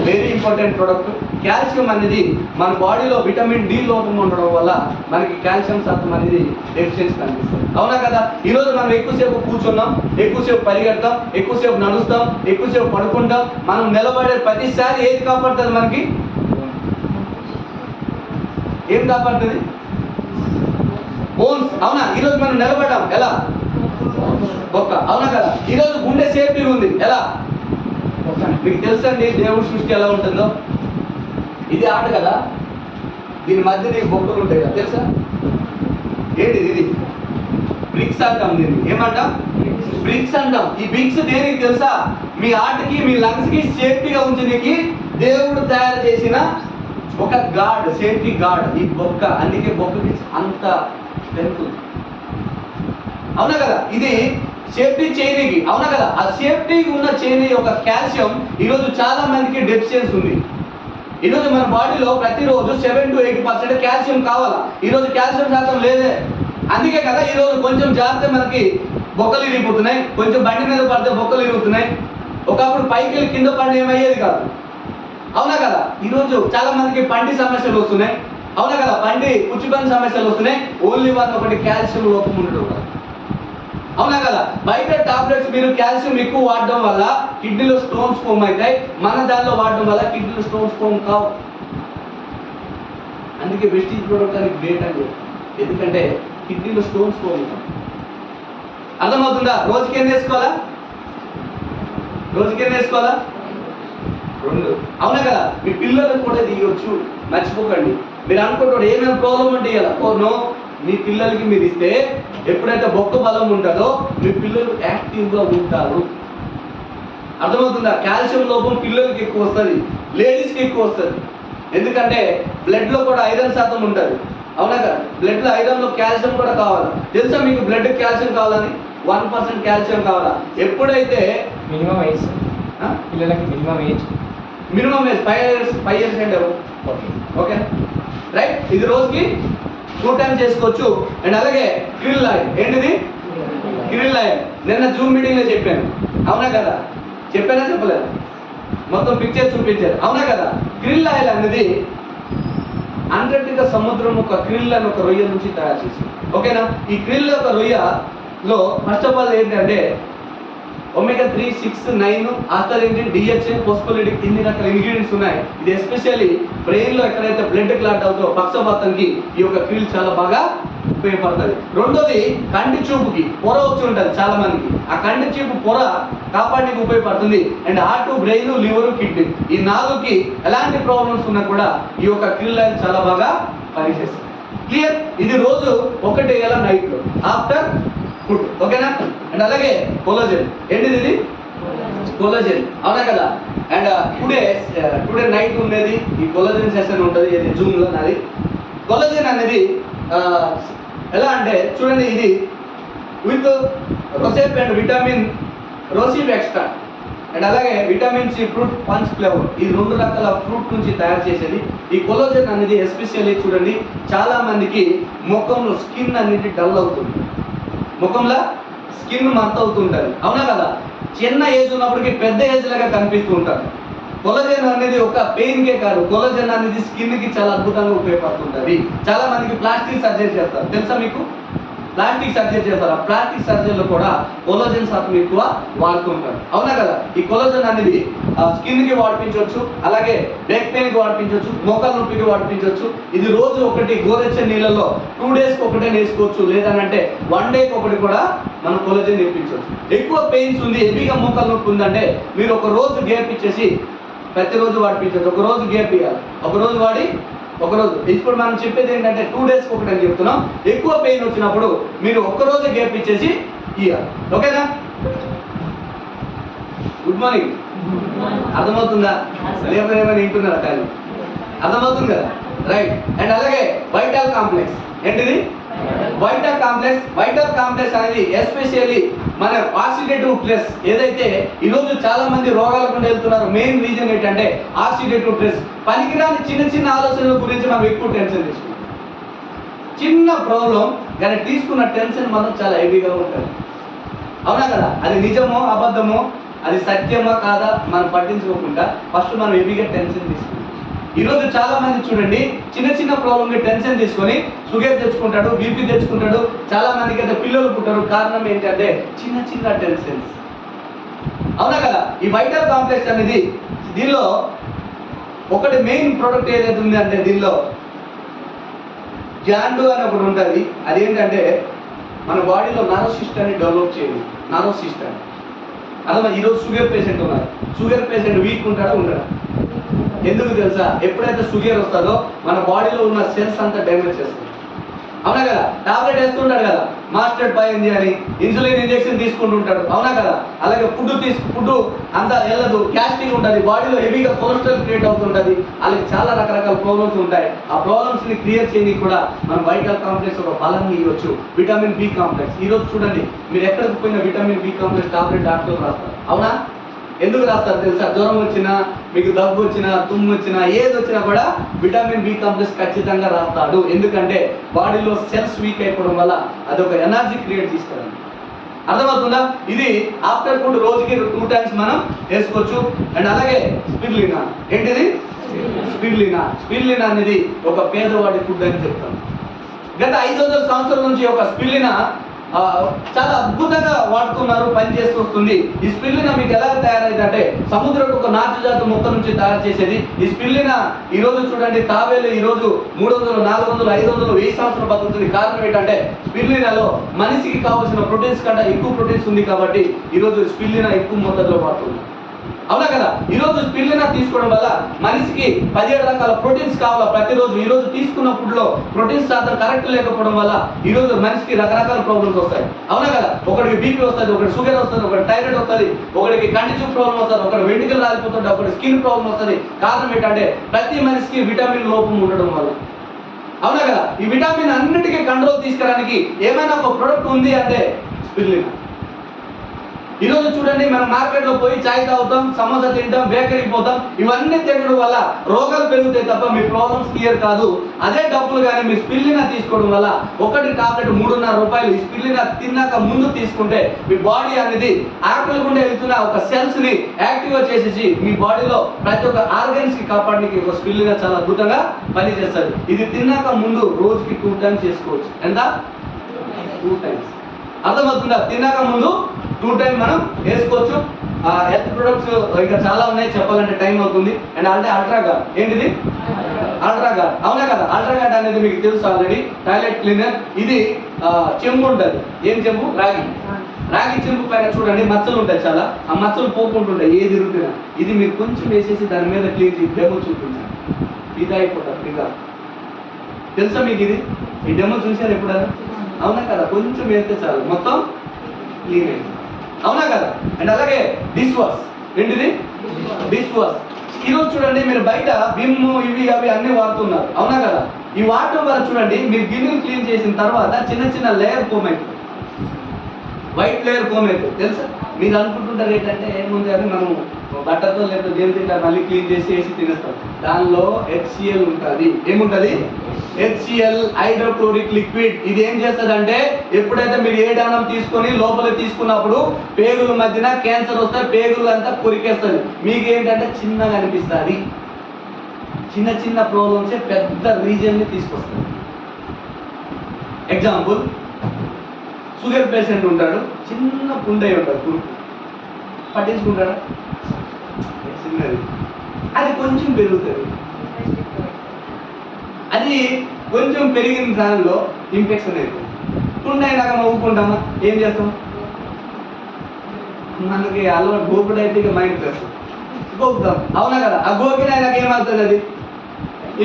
Very important product. కాల్షియం అనేది మన బాడీలో విటమిన్ డి లోపం ఉండడం వల్ల మనకి కాల్షియం శాతం అనేది డెఫిషియన్సీ కనిపిస్తుంది. అవునా కదా? ఈరోజు మనం ఎక్కువసేపు కూర్చున్నాం, ఎక్కువసేపు పరిగెడతాం, ఎక్కువసేపు నడుస్తాం, ఎక్కువసేపు పడుకుంటాం. మనం నిలబడే ప్రతిసారి ఏది కాపాడుతుంది? మనకి ఏం కాపాడుతుంది? బోన్స్. అవునా? ఈరోజు మనం నిలబడ్డాం ఎలా? బొక్క. అవునా కదా? ఈరోజు గుండె సేఫ్టీ ఉంది ఎలా? మీకు తెలుసండి దేవుడి సృష్టి ఎలా ఉంటుందో. ఇది ఆట కదా, దీని మధ్య నీకు బొక్కలు ఉంటాయి కదా, తెలుసా? ఏంటి ఇది? బ్రిక్స్ అంటాం దీన్ని. ఏమంటాం? బ్రిక్స్ అంటాం. ఈ బ్రిక్స్ దేనికి తెలుసా? మీ ఆటకి మీ లంగ్స్ కి సేఫ్టీగా ఉంచడానికి దేవుడు తయారు చేసిన ఒక గార్డ్, సేఫ్టీ గార్డ్ ఈ బొక్క. అందుకే బొక్కకి అంత స్ట్రెంత్. అవునా కదా? ఇది సేఫ్టీ చైన్కి. అవునా కదా? ఆ సేఫ్టీకి ఉన్న చైన్ యొక్క కాల్షియం ఈరోజు చాలా మందికి డెఫిషియన్సీ ఉంది. ఈరోజు మన బాడీలో ప్రతిరోజు 7 to 8% కాల్షియం కావాలా. ఈరోజు కాల్షియం శాతం లేదే. అందుకే కదా ఈరోజు కొంచెం జాగ్రత్త మనకి బొక్కలు ఇరిగిపోతున్నాయి, కొంచెం బండి మీద పడితే బొక్కలు ఇరుగుతున్నాయి. ఒకప్పుడు పైకి వెళ్ళి కింద పడిన ఏమయ్యేది కాదు. అవునా కదా? ఈరోజు చాలా మందికి పంటి సమస్యలు వస్తున్నాయి. అవునా కదా? పంటి పుచ్చిపని సమస్యలు వస్తున్నాయి. ఓన్లీ ఒకటి కాల్షియం లోపం ఉండడం. అవునా కదా? బయట టాబ్లెట్స్ మీరు కాల్షియం ఎక్కువ వాడడం వల్ల కిడ్నీలో స్టోన్స్ ఫామ్ అవుతాయి. మన దానిలో వాడడం వల్ల కిడ్నీలో స్టోన్స్ ఫామ్ కావు. అందుకే వెస్టీజ్ ప్రోడక్ట్ అని గ్రేట్ అని చెప్తాం. ఎందుకంటే కిడ్నీలో స్టోన్స్ ఫామ్ అవుతాయి. అర్థమవుతుందా? రోజుకి ఎన్ని వేసుకోవాలా? రోజుకి ఎన్ని వేసుకోవాలా? 2. అవునా కదా? మీ పిల్లలకు కూడా తీయొచ్చు, మర్చిపోకండి. మీరు అనుకుంటాడు ఏమైనా ప్రాబ్లం అంటే ఇలా నో, మీ పిల్లలకి మీరు ఇస్తే ఎప్పుడైతే బొక్క బలం ఉంటుందో మీ పిల్లలు యాక్టివ్గా ఉంటారు. అర్థమవుతుందా? కాల్షియం లోపం పిల్లలకి ఎక్కువ వస్తుంది, లేడీస్కి ఎక్కువ వస్తుంది. ఎందుకంటే బ్లడ్లో కూడా ఐరన్ శాతం ఉంటుంది. అవునా కదా? బ్లడ్లో ఐరన్లో కాల్షియం కూడా కావాలి. తెలుసా మీకు బ్లడ్ కాల్షియం కావాలని? 1% కాల్షియం కావాలా? ఎప్పుడైతే మినిమం ఏజ్ పిల్లలకి మినిమం ఏజ్ 5 years అండి. Okay right. ఇది రోజుకి 2 times చేసుకోవచ్చు. అండ్ అలాగే క్రిల్ ఆయిల్. ఏంటిది? Krill oil. నిన్న జూమ్ మీటింగ్లో చెప్పాను. అవునా కదా? చెప్పానా చెప్పలేదు? మొత్తం పిక్చర్ చూపించారు. అవునా కదా? క్రిల్ ఆయిల్ అనేది అంటార్టికా సముద్రం ఒక క్రిల్ అని ఒక రొయ్య నుంచి తయారు చేసింది. ఓకేనా? ఈ క్రిల్ ఒక రొయ్యలో ఫస్ట్ ఆఫ్ ఆల్ ఏంటంటే ఒమేగా 3, 6, 9 ఆస్థాలిన్, DHA, ఫోస్ఫోలిపిడ్ ఇన్ని రకాల ఇంగ్రీడియంట్స్ ఉన్నాయి. ఇది ఎస్పెషల్లీ బ్రెయిన్లో ఎక్కడైతే బ్లడ్ క్లాట్ అవుతుందో పక్షపాతంకి ఈ యొక్క క్రిల్ చాలా బాగా ఉపయోగపడుతుంది. రెండోది కంటి చూపుకి పొర వచ్చి ఉంటుంది చాలా మందికి. ఆ కంటి చూపు పొర కాపాడడానికి ఉపయోగపడుతుంది. And heart, brain, liver, kidney ఈ 4కి ఎలాంటి ప్రాబ్లమ్స్ ఉన్నా కూడా ఈ యొక్క క్రిల్ ఆయిల్ చాలా బాగా పనిచేస్తుంది. క్లియర్? ఇది రోజు 1 వేయాల నైట్లో ఆఫ్టర్ ఫుడ్. ఓకేనా? అండ్ అలాగే కొలాజెన్. ఏంటిది? ఇది కొలాజెన్. అవునా కదా? అండ్ టుడే నైట్ ఉండేది ఈ కొలాజెన్ సెషన్ ఉంటుంది. ఇది జూమ్లో నాది. కొలాజెన్ అనేది ఎలా అంటే చూడండి, ఇది with rosehip and vitamin rosehip extra and అలాగే vitamin C fruit punch flavour. ఈ 2 రకాల ఫ్రూట్ నుంచి తయారు చేసేది. ఈ కొలాజెన్ అనేది ఎస్పెషల్లీ చూడండి చాలా మందికి ముఖంలో స్కిన్ అనేది డల్ అవుతుంది, ముఖంలో స్కిన్ మర్త అవుతుంటుంది. అవునా కదా? చిన్న ఏజ్ ఉన్నప్పటికీ పెద్ద ఏజ్ లాగా కనిపిస్తూ ఉంటారు. కొలాజెన్ అనేది ఒక పెయిన్కే కాదు, కొలాజెన్ అనేది స్కిన్కి చాలా అద్భుతంగా ఉపయోగపడుతుంటుంది. చాలా మందికి ప్లాస్టిక్ సర్జరీ చేస్తారు. తెలుసా మీకు? ప్లాస్టిక్ సర్జరీ చేస్తారు. ఆ ప్లాస్టిక్ సర్జరీలో కూడా కొలాజెన్ శాతం ఎక్కువ వాడుతుంటారు. అవునా కదా? ఈ కొలాజెన్ అనేది స్కిన్కి వాడిపించవచ్చు, అలాగే బ్యాక్ పెయిన్కి వాడిపించవచ్చు, మోకాల నొప్పికి వాడిపించవచ్చు. ఇది రోజు ఒకటి గోరెచ్చని నీళ్ళలో 2 daysకి ఒకటే వేసుకోవచ్చు. లేదనంటే 1 dayకి ఒకటి కూడా మనం కొలాజెన్ నేర్పించవచ్చు. ఎక్కువ పెయిన్స్ ఉంది, హెవీగా మోకాల నొప్పి ఉందంటే మీరు ఒక రోజు గ్యాప్ ఇచ్చేసి ప్రతిరోజు వాడిపించవచ్చు. ఒక రోజు గ్యాప్ ఇవ్వాలి, ఒక రోజు వాడి ఒక రోజు. ఇప్పుడు మనం చెప్పేది ఏంటంటే 2 daysకి ఒకటి అని చెప్తున్నాం. ఎక్కువ పెయిన్ వచ్చినప్పుడు మీరు ఒక్కరోజు గ్యాప్ ఇచ్చేసి ఇవ్వాలి. ఓకేనా? Good morning. అర్థమవుతుందా? లేకపోతే ఏమైనా వింటున్నారా? కానీ అర్థమవుతుంది కదా? రైట్. అండ్ అలాగే వైటల్ కాంప్లెక్స్. ఏంటిది? Vital complex. వైటల్ కాంప్లెక్స్ అనేది ఎస్పెషల్లీ మన ఆక్సిడేటివ్ స్ట్రెస్ ఏదైతే ఈరోజు చాలా మంది రోగాలకు వెళ్తున్నారు, మెయిన్ రీజన్ ఏంటంటే ఆక్సిడేటివ్ స్ట్రెస్. పనికిరాని చిన్న చిన్న ఆలోచనల గురించి మనం ఎక్కువ టెన్షన్ తీసుకుంటాం. చిన్న ప్రాబ్లం కానీ తీసుకున్న టెన్షన్ మనం చాలా హెవీగా ఉంటుంది. అవునా కదా? అది నిజమో అబద్ధమో, అది సత్యమా కాదా మనం పట్టించుకోకుండా ఫస్ట్ మనం హెవీగా టెన్షన్ తీసుకుంటాం. ఈరోజు చాలా మంది చూడండి చిన్న చిన్న ప్రాబ్లంకి టెన్షన్ తీసుకొని షుగర్ తెచ్చుకుంటాడు, బీపీ తెచ్చుకుంటాడు. చాలా మందికి అయితే పిల్లలు పుట్టారు. కారణం ఏంటంటే చిన్న చిన్న టెన్షన్స్. అవునా కదా? ఈ వైటల్ కాంప్లెక్స్ అనేది దీనిలో ఒకటి మెయిన్ ప్రోడక్ట్ ఏదైతే ఉంది అంటే దీనిలో జాండు అని ఒకటి ఉంటుంది. అదేంటంటే మన బాడీలో నర్వ్ సిస్టమ్ని డెవలప్ చేయాలి. నర్వ్ సిస్టమ్ అదే ఈరోజు షుగర్ పేషెంట్ ఉన్నారు. షుగర్ పేషెంట్ వీక్ ఉంటాడా ఉండడా? ఎందుకు తెలుసా? ఎప్పుడైతే షుగర్ వస్తుందో మన బాడీలో ఉన్న సెల్స్ అంతా డ్యామేజ్ చేస్తుంది. అవునా కదా? టాబ్లెట్ వేస్తుంటాడు కదా, మాస్టర్డ్ పైంది అని ఇన్సులిన్ ఇంజెక్షన్ తీసుకుంటుంటాడు. అవునా కదా? అలాగే ఫుడ్ అంతా వెళ్ళదు, గ్యాస్ట్రిక్ ఉంటుంది, బాడీలో హెవీగా కొలెస్ట్రాల్ క్రియేట్ అవుతుంటుంది. అలాగే చాలా రకరకాల ప్రాబ్లమ్స్ ఉంటాయి. ఆ ప్రాబ్లమ్స్ని క్లియర్ చేయడానికి కూడా మనం వైటల్ కాంప్లెక్స్ ఒక బలాన్ని ఇవ్వచ్చు. Vitamin B complex. ఈరోజు చూడండి, మీరు ఎక్కడికి పోయినా విటమిన్ బి కాంప్లెక్స్ టాబ్లెట్ డాక్టర్లు రాస్తారు. అవునా? ఎందుకు రాస్తారు తెలుసా? జ్వరం వచ్చినా, మీకు దగ్గు వచ్చినా, తుమ్ము వచ్చినా, ఏది వచ్చినా కూడా విటమిన్ బి కాంప్లెక్స్ ఖచ్చితంగా రాస్తాడు. ఎందుకంటే బాడీలో సెల్స్ వీక్ అయిపోవడం వల్ల అదొక ఎనర్జీ క్రియేట్ చేస్తుంది. అర్థమవుతుందా? ఇది ఆఫ్టర్ ఫుడ్ రోజుకి 2 times మనం వేసుకోవచ్చు. అండ్ అలాగే స్పిరులినా. ఏంటిది? స్పిరులినా అనేది ఒక పేదవాడి ఫుడ్ అని చెప్తాను. గత 500 సంవత్సరాల నుంచి ఒక స్పిరులినా చాలా అద్భుతంగా వాడుతున్నారు, పనిచేస్తూ వస్తుంది. ఈ స్పిరులినా మీకు ఎలా తయారైందంటే సముద్రపు ఒక నాచు జాతి మొక్క నుంచి తయారు చేసేది. ఈ స్పిరులినా ఈ రోజు చూడండి, తాబేలు ఈ రోజు 300, 400, 500, 1000 సంవత్సరాలు బతుకుతుంది. కారణం ఏంటంటే స్పిరులినాలో మనిషికి కావాల్సిన ప్రోటీన్స్ కంటే ఎక్కువ ప్రోటీన్స్ ఉంది కాబట్టి ఈ రోజు స్పిరులినా ఎక్కువ మోతాదులో వాడుతుంది. అవునా కదా? ఈరోజు స్పిరులినా తీసుకోవడం వల్ల మనిషికి 17 రకాల ప్రోటీన్స్ కావాలా ప్రతిరోజు. ఈరోజు తీసుకున్న ఫుడ్లో ప్రోటీన్స్ శాతం కరెక్ట్ లేకపోవడం వల్ల ఈరోజు మనిషికి రకరకాల ప్రాబ్లమ్స్ వస్తాయి. అవునా కదా? ఒకరికి బీపీ వస్తుంది, ఒకటి షుగర్ వస్తుంది, ఒకటి థైరాయిడ్ వస్తుంది, ఒకరికి కంటిన్యూ ప్రాబ్లం వస్తుంది, ఒకటి వెంట్రుకలు రాలిపోతుంది, ఒకటి స్కిన్ ప్రాబ్లం వస్తుంది. కారణం ఏంటంటే ప్రతి మనిషికి విటమిన్ లోపం ఉండడం వల్ల. అవునా కదా? ఈ విటమిన్ అన్నిటికీ కంట్రోల్ తీసుకురావడానికి ఏమైనా ఒక ప్రోడక్ట్ ఉంది అంటే స్పిరులినా. ఈరోజు చూడండి, మనం మార్కెట్లో పోయి చాయ్ తాగుతాం, సమోసా తింటాం, బేకరీకి పోతాం. ఇవన్నీ తినడం వల్ల రోగాలు పెరుగుతాయి తప్ప మీ ప్రాబ్లమ్స్ క్లియర్ కాదు. అదే డబ్బులు కానీ మీ స్పిరులినా తీసుకోవడం వల్ల ఒకటి టాబ్లెట్ 3.5 రూపాయలు. ఈ స్పిరులినా తిన్నాక ముందు తీసుకుంటే మీ బాడీ అనేది ఆకలి గుండా వెళ్తున్న ఒక సెల్స్ని యాక్టివ్గా చేసేసి మీ బాడీలో ప్రతి ఒక్క ఆర్గన్స్కి కాపాడడానికి ఒక స్పిరులినా చాలా అద్భుతంగా పనిచేస్తుంది. ఇది తిన్నాక ముందు రోజుకి 2 times చేసుకోవచ్చు. ఎంత? 2 times. అర్థమవుతుందా? తిన్నాక ముందు 2 times మనం వేసుకోవచ్చు. హెల్త్ ప్రొడక్ట్స్ ఇంకా చాలా ఉన్నాయి, చెప్పాలంటే టైం అవుతుంది. అండ్ అంటే అల్ట్రాగార్డ్. ఏంటిది? అల్ట్రాగార్డ్. అవునా కదా? అల్ట్రాగార్డ్ అనేది మీకు తెలుసు ఆల్రెడీ, టాయిలెట్ క్లీనర్. ఇది చెంబు ఉంటుంది. ఏం చెంబు? రాగి చెంబు పైన చూడండి మచ్చలు ఉంటాయి చాలా. ఆ మచ్చలు పోకుంటుంటాయి ఏది ఇరుగుతున్నా. ఇది మీరు కొంచెం వేసేసి దాని మీద క్లీన్ చేసి డెమో చూపించాలి, ఇది అయిపోతారు. ఇంకా తెలుసా మీకు ఇది? ఈ డెమో చూసారు ఎప్పుడైనా? అవునా కదా? కొంచెం వేస్తే చాలు మొత్తం క్లీన్ అయింది. అవునా కదా? అండ్ అలాగే డిష్ వాష్. ఏంటిది? Dish wash. ఈరోజు చూడండి, మీరు బయట విమ్ ఇవి అవి అన్నీ వాడుతున్నారు. అవునా కదా? ఈ వాడటం వల్ల చూడండి, మీరు గిన్నెలు క్లీన్ చేసిన తర్వాత చిన్న చిన్న లేయర్ ఫోమ్ అవుతుంది, వైట్ లేయర్ ఫోమ్ అవుతుంది. తెలుసా? మీరు అనుకుంటుంటారు ఏంటంటే ఏముంది అని, మనం బట్టతో లేదా దేని తింటా మళ్ళీ క్లీన్ చేసి వేసి తినేస్తాం. దానిలో HCl ఉంటుంది. ఏముంటుంది? HCl, hydrochloric liquid. ఇది ఏం చేస్తుందంటే ఎప్పుడైతే మీరు ఏడానం తీసుకొని లోపల తీసుకున్నప్పుడు పేగుల మధ్యన క్యాన్సర్ వస్తే పేగులు అంతా కొరికేస్తుంది. మీకు ఏంటంటే చిన్నగా అనిపిస్తుంది. చిన్న చిన్న ప్రాబ్లమ్సే పెద్ద రీజన్ని తీసుకొస్తుంది. ఎగ్జాంపుల్, షుగర్ పేషెంట్ ఉంటాడు, చిన్న పుండై ఉంటుంది, కురుపు పట్టించుకుంటాడా? చిన్నది, అది కొంచెం పెరుగుతుంది. అది కొంచెం పెరిగిన దానిలో ఇన్ఫెక్షన్ అవుతుంది. పుండు అయినాక నవ్వుకుంటామా? ఏం చేస్తాం? మనకి అలవాటు గోపుడు అయితే ఇక మైండ్ చేస్తాం, గోపుతాం. అవునా కదా? ఆ గోపిన అయినాక ఏమవుతుంది? అది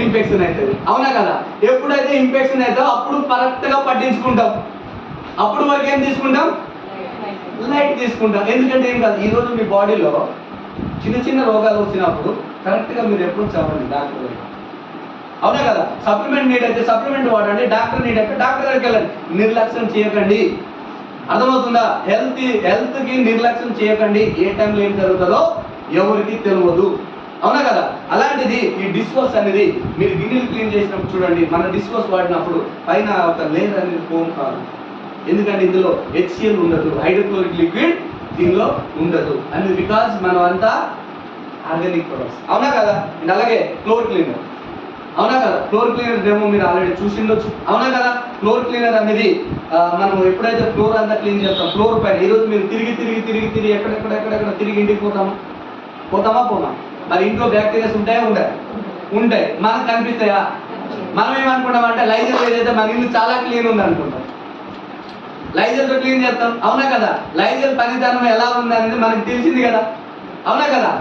ఇన్ఫెక్షన్ అవుతుంది. అవునా కదా? ఎప్పుడైతే ఇన్ఫెక్షన్ అవుతుందో అప్పుడు కరెక్ట్గా పట్టించుకుంటాం. అప్పుడు వరకు ఏం తీసుకుంటాం? లైట్ తీసుకుంటాం. ఎందుకంటే ఏం కాదు, ఈరోజు మీ బాడీలో చిన్న చిన్న రోగాలు వచ్చినప్పుడు కరెక్ట్గా మీరు ఎప్పుడు చదవండి డాక్టర్ దగ్గర. అవునా కదా? సప్లిమెంట్ నీడ్ అయితే సప్లిమెంట్ వాడండి, డాక్టర్ నీడ్ అయితే డాక్టర్ దగ్గరికి వెళ్ళండి. నిర్లక్ష్యం చేయకండి. అర్థమవుతుందా? హెల్త్కి నిర్లక్ష్యం చేయకండి. ఏ టైంలో ఏం జరుగుతుందో ఎవరికి తెలియదు. అవునా కదా? అలాంటిది ఈ డిష్ వాష్ అనేది మీరు గిన్నెలు క్లీన్ చేసినప్పుడు చూడండి, మన డిష్ వాష్ వాడినప్పుడు పైన ఒక లేయర్ అనేది ఫోమ్ కాదు. ఎందుకంటే ఇందులో HCl ఉండదు, హైడ్రోక్లోరిక్ లిక్విడ్ దీనిలో ఉండదు. అండ్ బికాజ్ మనం అంతా ఆర్గానిక్ ప్రొడక్ట్స్. అవునా కదా? అండ్ అలాగే ఫ్లోర్ క్లీనర్. అవునా కదా? ఫ్లోర్ క్లీనర్ డెమో మీరు ఆల్రెడీ చూసిండొచ్చు. అవునా కదా? ఫ్లోర్ క్లీనర్ అనేది మనం ఎప్పుడైతే ఫ్లోర్ అంతా క్లీన్ చేస్తాం, ఫ్లోర్ పైన ఈరోజు మీరు తిరిగి ఎక్కడెక్కడ తిరిగి ఇంటికి పోతామా? మరి ఇంట్లో బ్యాక్టీరియాస్ ఉంటాయా? ఉంటాయి. మనకు కనిపిస్తాయా? మనం ఏమనుకుంటాం అంటే లైజర్ ఏదైతే మన ఇల్లు చాలా క్లీన్ ఉంది అనుకుంటాం. లైజర్తో క్లీన్ చేస్తాం, అవునా కదా? లైజర్ పనితనం ఎలా ఉంది అనేది మనకు తెలిసింది కదా, అవునా కదా?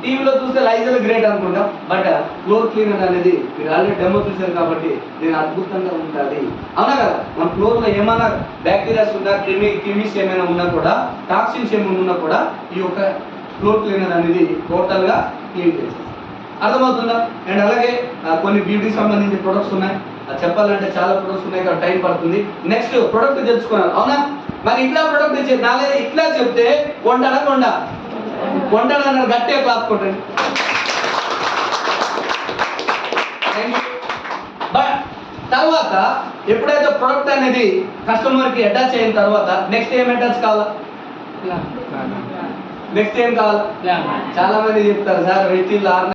టీవీలో చూస్తే లైజర్ గ్రేట్ అనుకుంటాం, బట్ ఫ్లోర్ క్లీనర్ అనేది మీరు ఆల్రెడీ డెమో చూశారు కాబట్టి దీని అద్భుతంగా ఉంటుంది, అవునా కదా? మన ఫ్లోర్లో ఏమైనా బ్యాక్టీరియాస్ ఉన్నా, క్రిమిస్ ఏమైనా ఉన్నా కూడా, టాక్సిన్స్ ఏమైనా ఉన్నా కూడా ఈ యొక్క ఫ్లోర్ క్లీనర్ అనేది టోటల్గా క్లీన్ చేసేది. అర్థమవుతుందా? అండ్ అలాగే కొన్ని బ్యూటీ సంబంధించిన ప్రొడక్ట్స్ ఉన్నాయి, అది చెప్పాలంటే చాలా ప్రొడక్ట్స్ ఉన్నాయి కదా, టైం పడుతుంది. నెక్స్ట్ ప్రొడక్ట్ తెలుసుకున్నాను, అవునా? మరి ఇట్లా ప్రొడక్ట్ నాలుగు ఇట్లా చెప్తే కొంటాడన్నారు, గట్టిగా క్లాప్ కొట్టండి. బట్ తర్వాత ఎప్పుడైతే ప్రొడక్ట్ అనేది కస్టమర్కి అటాచ్ అయిన తర్వాత నెక్స్ట్ ఏం అటాచ్ కావాలా? నెక్స్ట్ ఏం కావాలా? చాలా మంది చెప్తారు సార్ వెయిట్